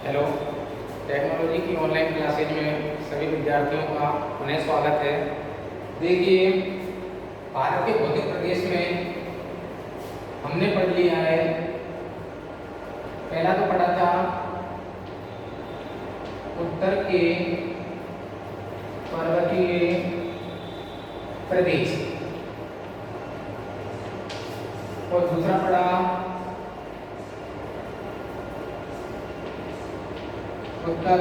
Hello. Technology की online classes में सभी विद्यार्थियों का पुनः स्वागत है। देखिए, भारत के भौतिक प्रदेश में हमने पढ़ लिया है। पहला तो पढ़ा था उत्तर के पर्वतीय प्रदेश और दूसरा पढ़ा उत्तर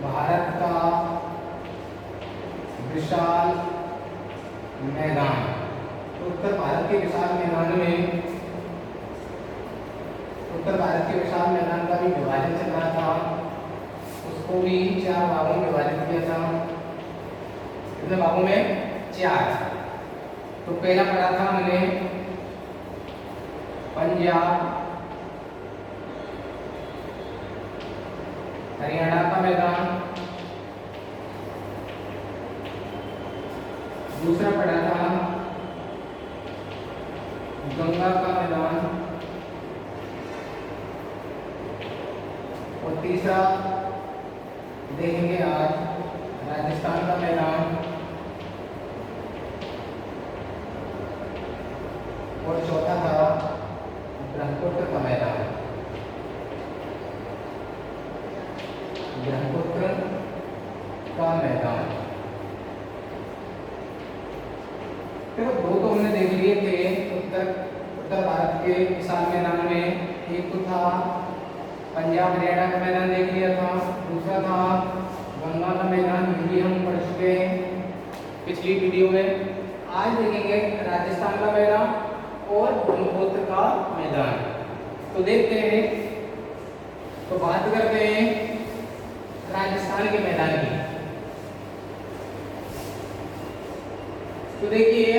भारत का विशाल मैदान। उत्तर भारत के विशाल मैदान में उत्तर भारत के विशाल मैदान का भी विभाजन चल रहा था। उसको भी 4 भागों में विभाजित किया था। कितने भागों में? 4। तो पहला पढ़ा था हमने पंजाब हरियाणा का मैदान। दूसरा पढ़ा था गंगा का मैदान और तीसरा देखेंगे आज राजस्थान का मैदान और चौथा था ब्रह्मपुत्र का मैदान। ब्रह्मपुत्र का मैदान। देखो, 2 तो हमने देख लिए थे उत्तर भारत के विशाल मैदान में। एक तो था पंजाब हरियाणा का मैदान देख लिया था, दूसरा था गंगा का मैदान, ये भी हम पढ़ चुके हैं पिछली वीडियो में। आज देखेंगे राजस्थान का मैदान और ब्रह्मपुत्र का मैदान। तो देखते हैं, तो बात करते हैं राजस्थान के मैदान की। तो देखिए,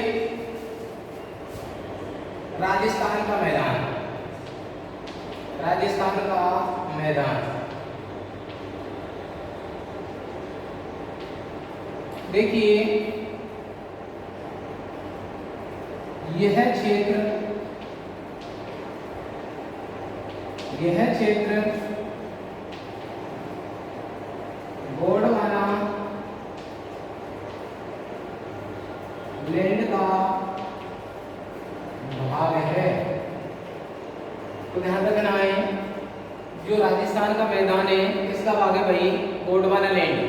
राजस्थान का मैदान, राजस्थान का मैदान। देखिए, यह क्षेत्र गोंडवाना लैंड का भाग है। तो ध्यान रखना है, जो राजस्थान का मैदान है किसका भाग है भाई? गोंडवाना लैंड।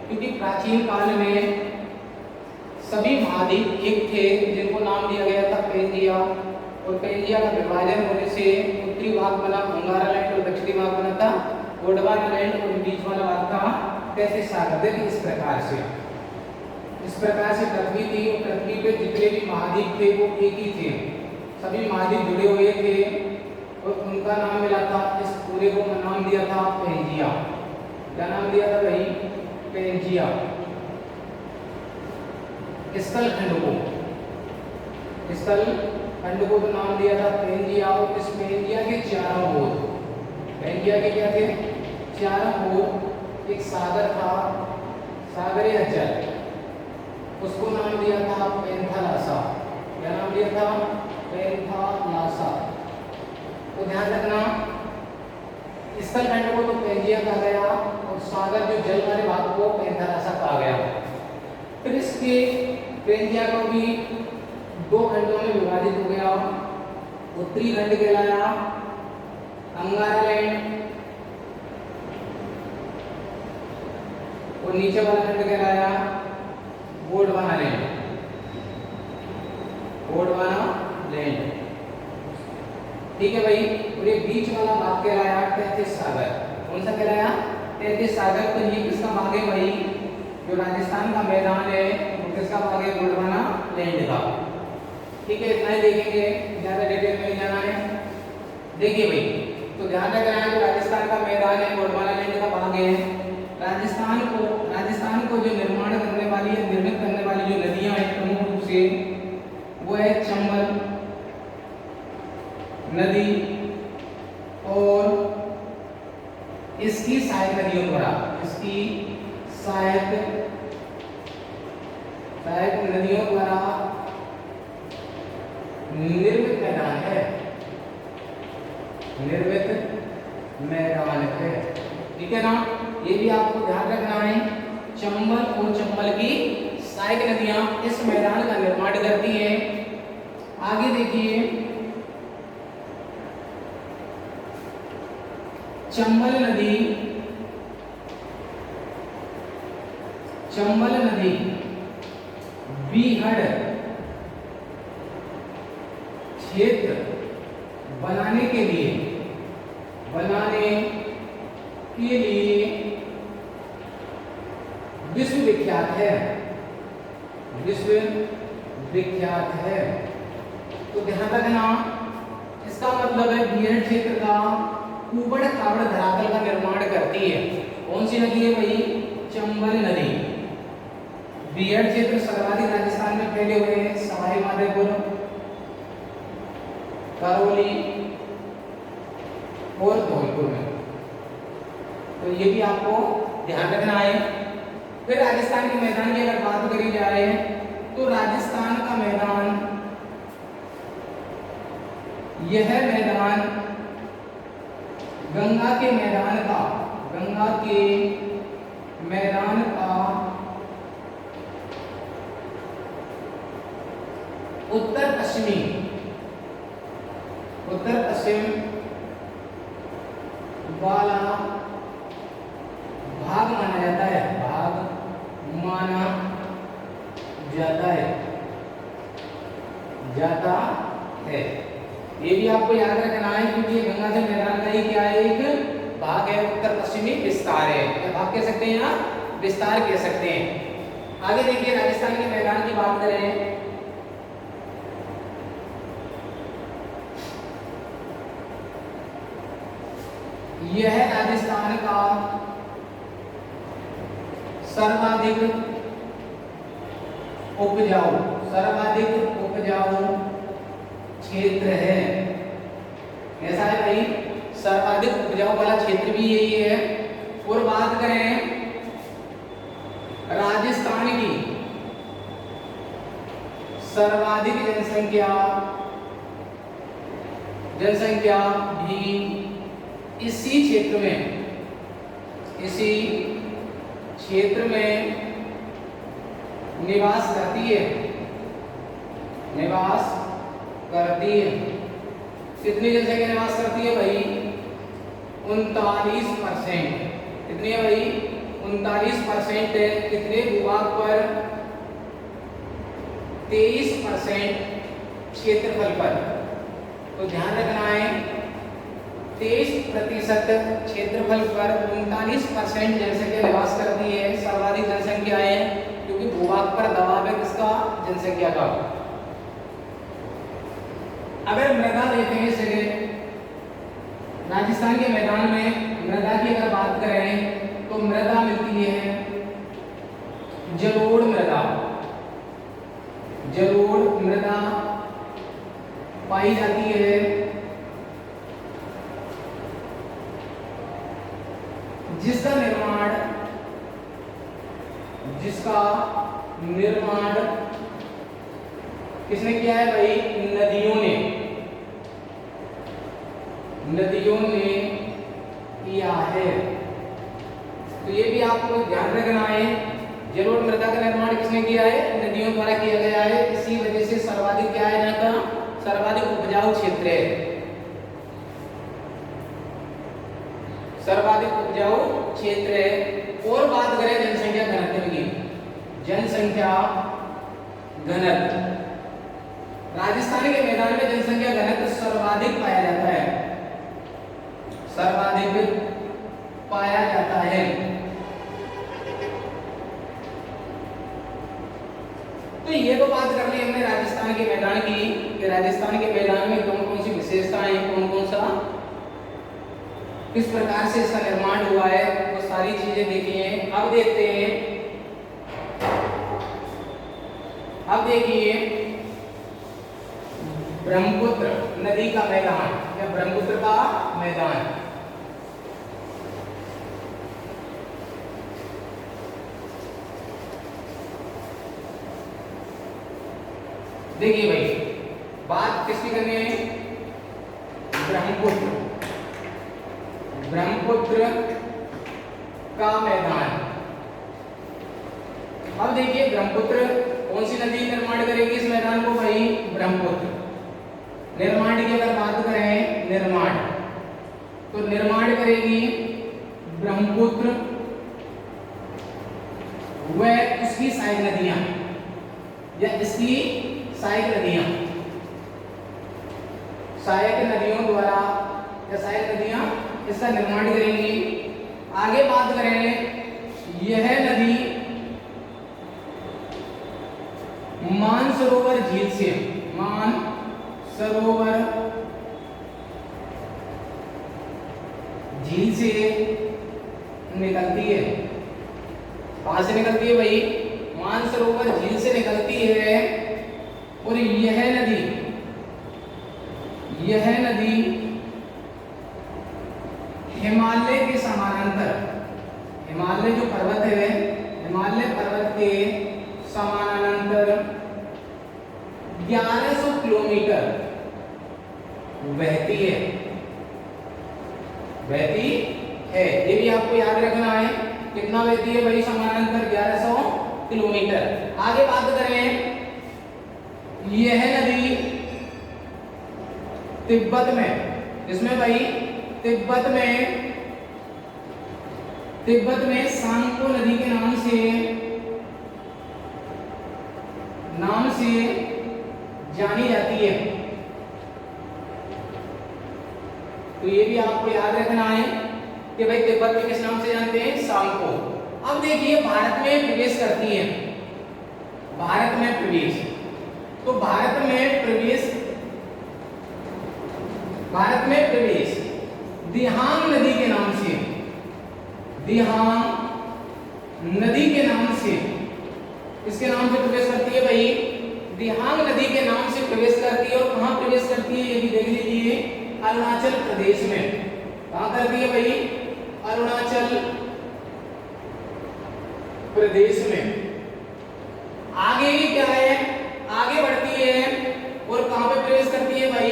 क्योंकि प्राचीन काल में सभी महाद्वीप एक थे जिनको नाम दिया गया था पेंजिया, और पेंजिया का विभाजन होने से उत्तरी भाग बना अंगारा लैंड और दक्षिणी भाग बना था गोंडवाना लैंड, और बीच वाला भाग था तैतीस सागर। देखिए, इस प्रकार से पृथ्वी थी, और पृथ्वी पे जितने भी महाद्वीप थे वो एक ही थे। सभी महाद्वीप जुड़े हुए थे और उनका नाम मिला था, इस पूरे को नाम दिया था पेंजिया। क्या नाम दिया था भाई? पेंजिया। स्थल खंड को तो नाम दिया था पेंजिया। और इस पेंजिया के चारों ओर, पेंजिया के क्या थे? चारों ओर एक सागर था, सागरीय जल, उसको नाम दिया था पेंथालासा। क्या नाम दिया था? पेंथालासा। तो ध्यान रखना, स्थल खंड को तो पेंजिया कहा गया और सागर जो जल वाले भाग को पेंथालासा कहा गया। फिर इसके पेंजिया को भी 2 खंडों में विभाजित हो गया। उत्तरी खंड कहलाया अंगारा लैंड और नीचे वाला खंड कहलाया गोंडवाना लैंड। गोंडवाना लैंड, ठीक है भाई। और ये बीच वाला भाग कहलाया तैतीस सागर। कौन सा कहलाया? तैतीस सागर। तो ये किसका भाग है भाई? जो राजस्थान का मैदान है वो किसका भाग है? गोंडवाना लैंड का। ठीक है, इतना ही देखेंगे, ज्यादा डिटेल में नहीं जाना है। देखिए भाई, तो ध्यान रखना है, जो राजस्थान का मैदान है गोंडवाना लैंड का भाग है। राजस्थान को जो निर्मित करने वाली जो नदियां हैं प्रमुख रूप से वो है चंबल नदी और इसकी सहायक नदियों द्वारा, इसकी सहायक नदियों द्वारा निर्मित मैदान है, निर्मित मैदान है। ठीक है ना, ये भी आपको ध्यान रखना है। चंबल और चंबल की सहायक नदियां इस मैदान का निर्माण करती हैं। आगे देखिए, चंबल नदी बीहड़ क्षेत्र बनाने के लिए विश्वविख्यात है। तो ध्यान रखना, इसका मतलब है बीहड़ क्षेत्र का ऊबड़ खाबड़ धरातल का निर्माण करती है। कौन सी नदी है भाई? चंबल नदी। बीहड़ क्षेत्र सर्वाधिक राजस्थान में फैले हुए हैं, सवाई माधोपुर, करौली और धौलपुर में। तो ये भी आपको ध्यान रखना है। फिर राजस्थान के मैदान की अगर बात करी जाए तो राजस्थान का मैदान, यह मैदान गंगा के मैदान का उत्तर पश्चिम वाला भाग माना जाता है। ये भी आपको याद रखना है, क्योंकि गंगा जल मैदान का ही क्या है? एक भाग है, उत्तर पश्चिमी विस्तार है। क्या भाग कह सकते हैं? यहाँ विस्तार कह सकते हैं। आगे देखिए, राजस्थान के मैदान की बात करें, यह राजस्थान का सर्वाधिक उपजाऊ क्षेत्र है। ऐसा है भाई, सर्वाधिक उपजाऊ वाला क्षेत्र भी यही है। और बात करें राजस्थान की सर्वाधिक जनसंख्या भी इसी क्षेत्र में निवास करती है। कितनी जनसंख्या निवास करती है भाई? 39%। कितनी है भाई? 39% है। कितने भूभाग पर? 23% क्षेत्रफल पर। तो ध्यान रखना है, 23% क्षेत्रफल पर 39% जनसंख्या निवास करती है। सर्वाधिक जनसंख्या है क्योंकि भूभाग पर दबाव है किसका? जनसंख्या का। अगर मृदा देखें इस जगह राजस्थान के मैदान में, मृदा की अगर बात करें तो मृदा मिलती है जलोढ़ मृदा पाई जाती है, जिसका निर्माण किसने किया है भाई? नदियों ने किया है। तो ये भी आपको ध्यान रखना है, जलोढ़ मृदा का निर्माण किसने किया है? नदियों द्वारा किया गया है। इसी वजह से सर्वाधिक क्या है? यहाँ का सर्वाधिक उपजाऊ क्षेत्र है। सर्वाधिक उपजाऊ क्षेत्र है। और बात करें जनसंख्या घनत्व की, राजस्थान के मैदान में जनसंख्या घनत्व सर्वाधिक पाया जाता है। तो ये तो बात कर ली हमने राजस्थान के मैदान की, कि राजस्थान के मैदान में कौन कौन सी विशेषताएं हैं, कौन कौन सा किस प्रकार से इसका निर्माण हुआ है, वो सारी चीजें देखी हैं। अब देखते हैं, अब देखिए ब्रह्मपुत्र नदी का मैदान या ब्रह्मपुत्र का मैदान। देखिए भाई, बात किसकी करनी है? ब्रह्मपुत्र का मैदान। अब देखिए ब्रह्मपुत्र कौन सी नदी निर्माण करेगी इस मैदान को भाई? ब्रह्मपुत्र। निर्माण की अगर बात करें, निर्माण तो निर्माण करेगी ब्रह्मपुत्र व उसकी सहायक नदियां या इसकी सहायक नदियां, सहायक नदियों द्वारा या सहायक नदियां इसका निर्माण करेंगी। आगे बात करें, यह नदी मानसरोवर झील से, मानसरोवर झील से निकलती है। कहां से निकलती है भाई? मानसरोवर झील से निकलती है। और यह नदी हिमालय के समानांतर, हिमालय जो पर्वत है, हिमालय पर्वत के समानांतर 1100 किलोमीटर बहती है, बहती है। ये भी आपको याद रखना है, कितना बहती है भाई? समानांतर 1100 किलोमीटर। आगे बात करें, यह नदी तिब्बत में, इसमें भाई तिब्बत में सांगपो नदी के नाम से जानी जाती है। तो ये भी आपको याद रखना है कि भाई तिब्बत में किस नाम से जानते हैं? सांगपो। अब देखिए भारत में प्रवेश करती है, भारत में प्रवेश, तो भारत में प्रवेश दिहांग नदी के नाम से, दिहांग नदी के नाम से, इसके नाम से प्रवेश करती है भाई? दिहांग नदी के नाम से प्रवेश करती है। और कहां प्रवेश करती है ये भी देख लीजिए, अरुणाचल प्रदेश में। कहां करती है भाई? अरुणाचल प्रदेश में। आगे ही क्या है? आगे बढ़ती है और कहां पे प्रवेश करती है भाई?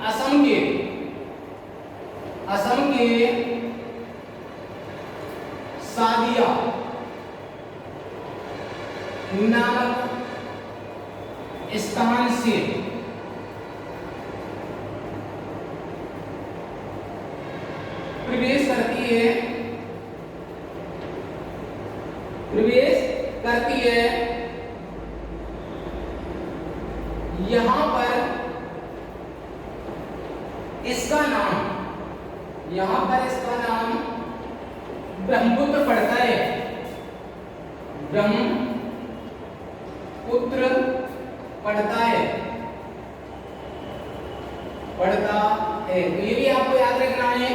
असम के सादिया नामक स्थान से प्रवेश करती है। यहां पर इसका नाम ब्रह्मपुत्र पड़ता है, ब्रह्मपुत्र पड़ता है। तो ये भी आपको याद रखना है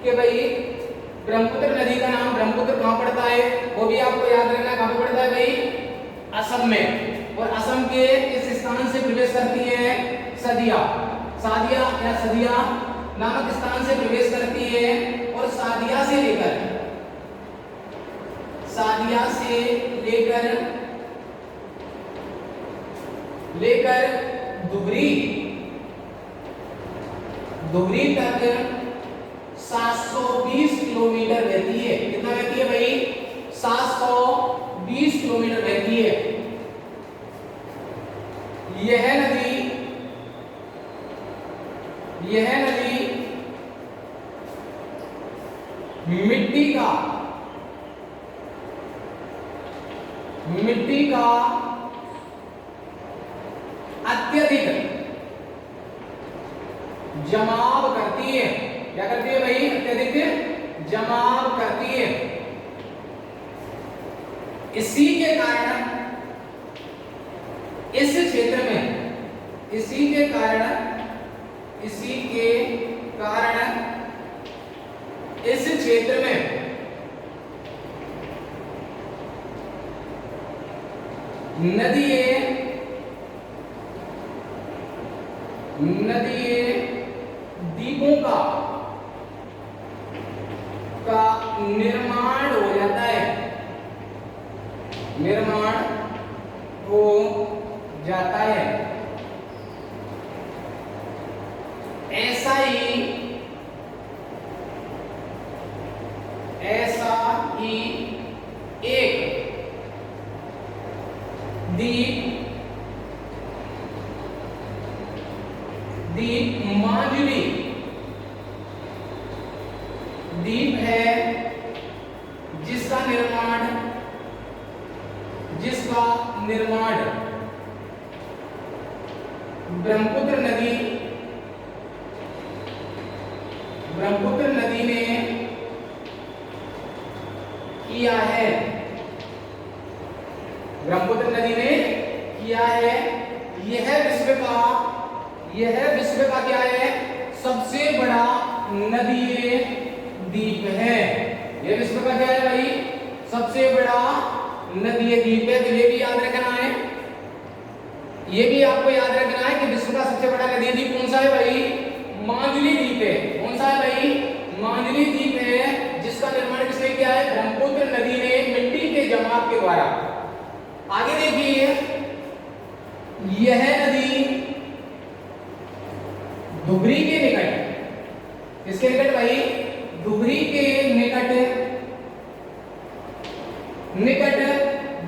कि भाई ब्रह्मपुत्र नदी का नाम ब्रह्मपुत्र कहां पड़ता है, वो भी आपको याद रखना है। कहां पे पड़ता है भाई? असम में। और असम के इस स्थान से प्रवेश करती है सादिया नामक स्थान से प्रवेश करती है। और सादिया से लेकर धुबरी तक 720 किलोमीटर बहती है। कितना बहती है भाई? 720 किलोमीटर बहती है। यह नदी मिट्टी का अत्यधिक जमाव करती है। क्या करती है भाई? अत्यधिक जमाव करती है। इसी के कारण इस क्षेत्र में इस क्षेत्र में नदियां द्वीपों का निर्माण हो जाता है, ऐसा ही एक द्वीप माजुली द्वीप है जिसका निर्माण ब्रह्मपुत्र नदी ने किया है। ब्रह्मपुत्र नदी ने किया है। यह विश्व का क्या है? सबसे बड़ा नदीय द्वीप है। यह विश्व का क्या है भाई? सबसे बड़ा नदीय द्वीप है। तो ये भी याद रखना है, ये भी आपको याद रखना है कि विश्व का सबसे बड़ा नदीय द्वीप कौन सा है भाई? माजुली द्वीप है। कौन सा है भाई? माजुली द्वीप है, जिसका निर्माण किसने किया है? ब्रह्मपुत्र नदी ने मिट्टी के जमाव के द्वारा। आगे देखिए, यह नदी धुबरी के निकट, किसके निकट भाई? धुबरी के निकट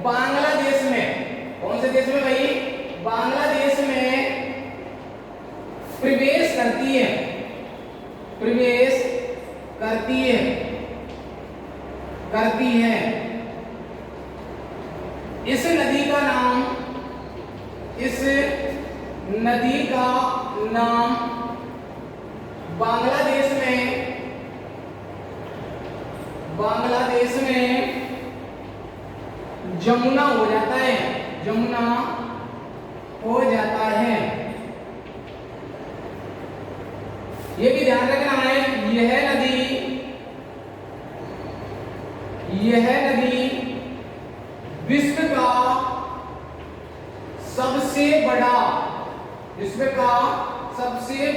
बांग्लादेश में, कौन से देश में भाई? बांग्लादेश में प्रवेश करती है। इस नदी का नाम बांग्लादेश में जमुना हो जाता है। ये भी ध्यान रखना है, यह नदी विश्व का सबसे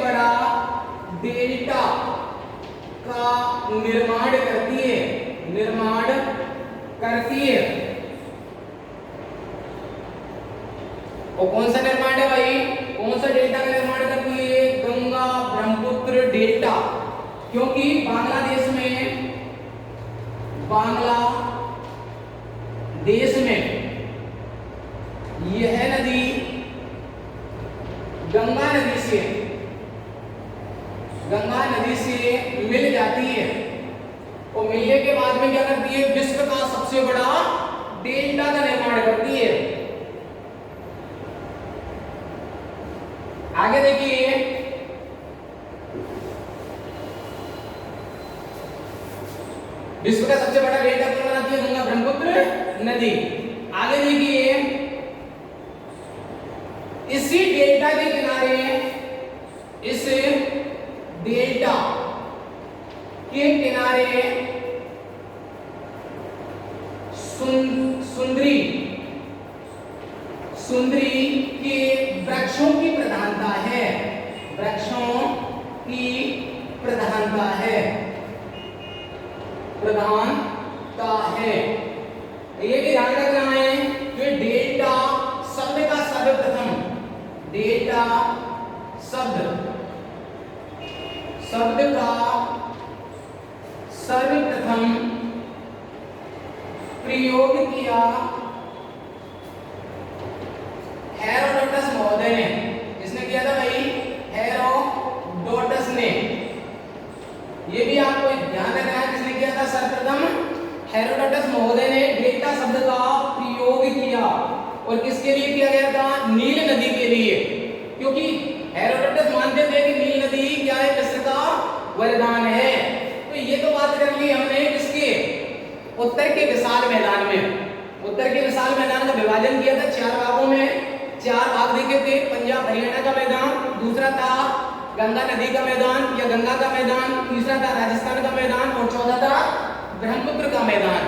बड़ा डेल्टा का निर्माण करती है। और कौन सा निर्माण है भाई? कौन सा डेल्टा का निर्माण करती है? गंगा ब्रह्मपुत्र डेल्टा। क्योंकि बांग्लादेश में यह नदी गंगा नदी से मिल जाती है, और मिलने के बाद में क्या करती है? विश्व का सबसे बड़ा डेल्टा का निर्माण करती है। आगे देखिए, विश्व का सबसे बड़ा डेल्टा कौन बनाती है? गंगा ब्रह्मपुत्र नदी। आगे देखिए, इसी डेल्टा के किनारे, इस डेल्टा के किनारे सुंदरी के वृक्षों की प्रधानता है। ये भी ध्यान रखना है कि डेल्टा शब्द का सर्वप्रथम प्रयोग किया हेरोडोटस महोदय ने। किसने किया था भाई? हेरोडोटस ने। ये भी आपको ध्यान रखना है, किसने किया था? सर्वप्रथम हेरोडोटस महोदय ने डेल्टा शब्द का प्रयोग किया। और किसके लिए किया गया था? नील नदी के लिए। क्योंकि हेरोडोटस मानते थे कि नील नदी क्या है? विश्व का वरदान है। तो ये तो बात कर ली हमने किसके? उत्तर के विशाल मैदान में। उत्तर के विशाल मैदान का विभाजन किया था 4 भागों में। 4 भाग देखे थे। पंजाब हरियाणा का मैदान, दूसरा था गंगा नदी का मैदान या गंगा का मैदान, तीसरा था राजस्थान का मैदान, और चौथा था ब्रह्मपुत्र का मैदान।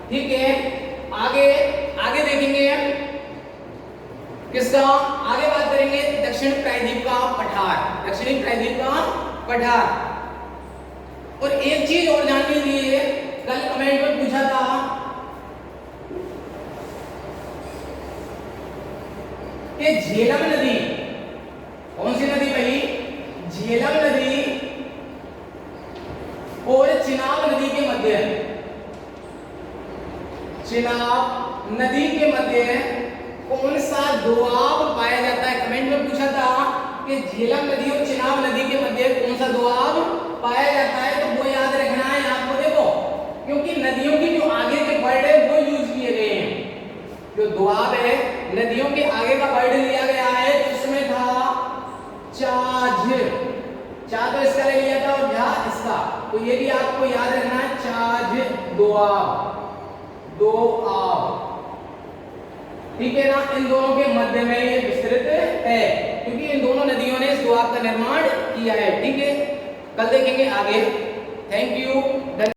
ठीक है, आगे देखेंगे किसका? आगे बात करेंगे दक्षिण प्रायद्वीप का पठार। दक्षिणी प्रायद्वीप का पठार। और एक चीज और जान लीजिए, कल कमेंट में पूछा था कि झेलम नदी, कौन सी नदी भाई? झेलम नदी और चिनाब नदी के मध्य चिनाब नदी के मध्य कौन सा दोआब पाया जाता है? कमेंट में पूछा था कि झेलम नदी और चिनाब नदी के मध्य कौन सा दोआब पाया जाता है, तो वो याद रखना है आपको। देखो क्योंकि नदियों की जो आगे के वर्ड है वो यूज किए गए हैं। जो दोआब है नदियों के आगे का वर्ड लिया गया है, तो उसमें था चाझ, चा तो इसका ले लिया था और झा इसका, तो ये भी आपको याद रखना है, चाझ दोआब, दोआब, ठीक है ना। इन दोनों के मध्य में ये विस्तृत है क्योंकि इन दोनों नदियों ने इस दोआब का निर्माण किया है, ठीक है। कल देखेंगे आगे। Thank you.